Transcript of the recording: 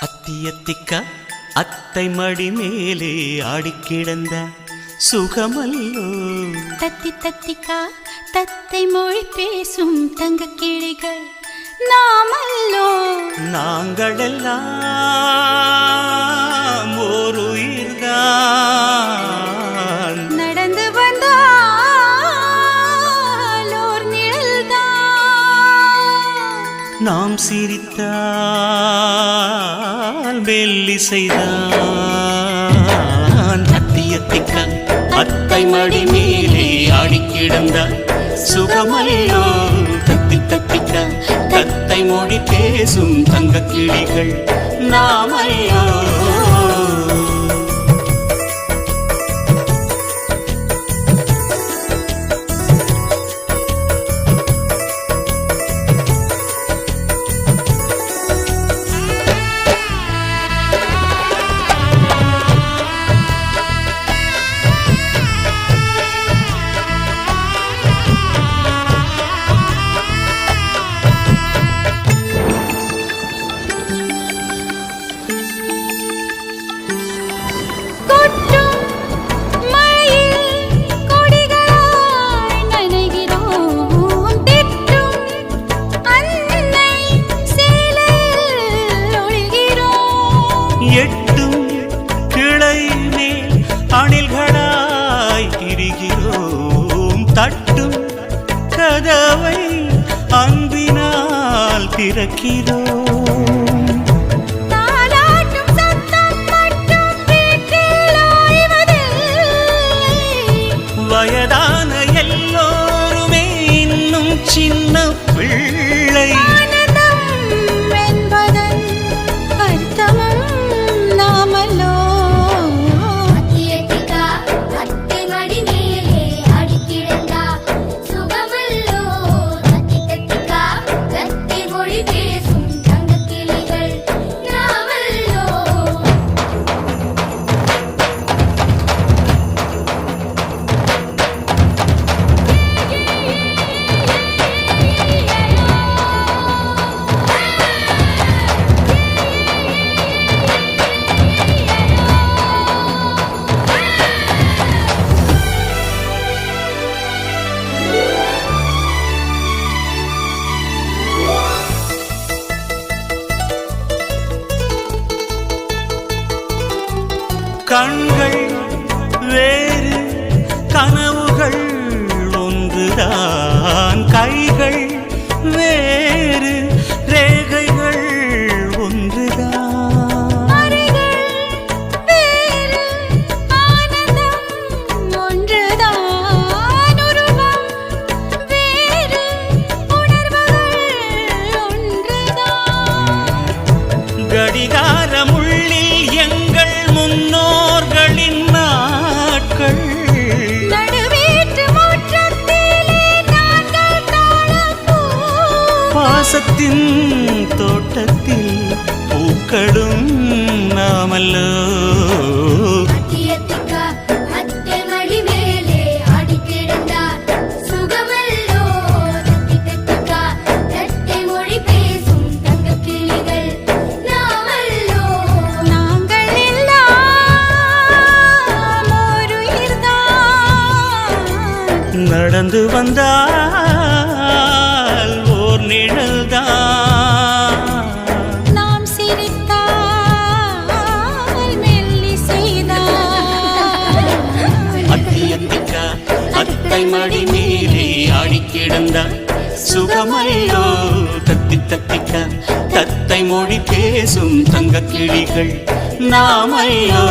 அத்தியத்திக்க அத்தை மடி மேலே ஆடிக்கிடந்த சுகமல்லோ. தத்தி தத்திக்கா தத்தை மொழி பேசும் தங்க கிளிகள் நாமல்லோ. நாங்களெல்லாம் ஒரு உயிர்தான், நடந்து வந்தால் ஓர் நிழல்தான். நாம் சிரித்தால் மெல்லிசைதான். அத்தியத்திக்க அத்தை மடி மேலே ஆடிக்கிடந்தார் சுகமல்லோ. தத்தி தத்திக்க தத்தை மொழி பேசும் தங்க கிளிகள் நாமல்லோ. எட்டும் கிளை மேல் அணில்களாய் திரிகிறோம். தட்டும் கதவை அன்பினால் திறக்கிறோம். வயதான எல்லோருமே இன்னும் சின்ன பிள்ளை. கண்கள் வேறு கனவுகள் ஒன்றுதான், கைகள் வேறு ரேகைகள் ஒன்றுதான். கடிகாரமுள்ளில் எங்கள் முன்னோர்களின் நாட்கள். பாசத்தின் தோட்டத்தில் பூக்களும் நாமல்லோ. நடந்து வந்தால் ஓர் நிழல்தான். நாம் சிரித்தால் மெல்லிசைதான். அத்தியத்திக்க அத்தை மடி மேலே ஆடிக்கிடந்தார் சுகமல்லோ. தத்தி தத்திக்க தத்தை மொழி பேசும் தங்க கிளிகள் நாமல்லோ.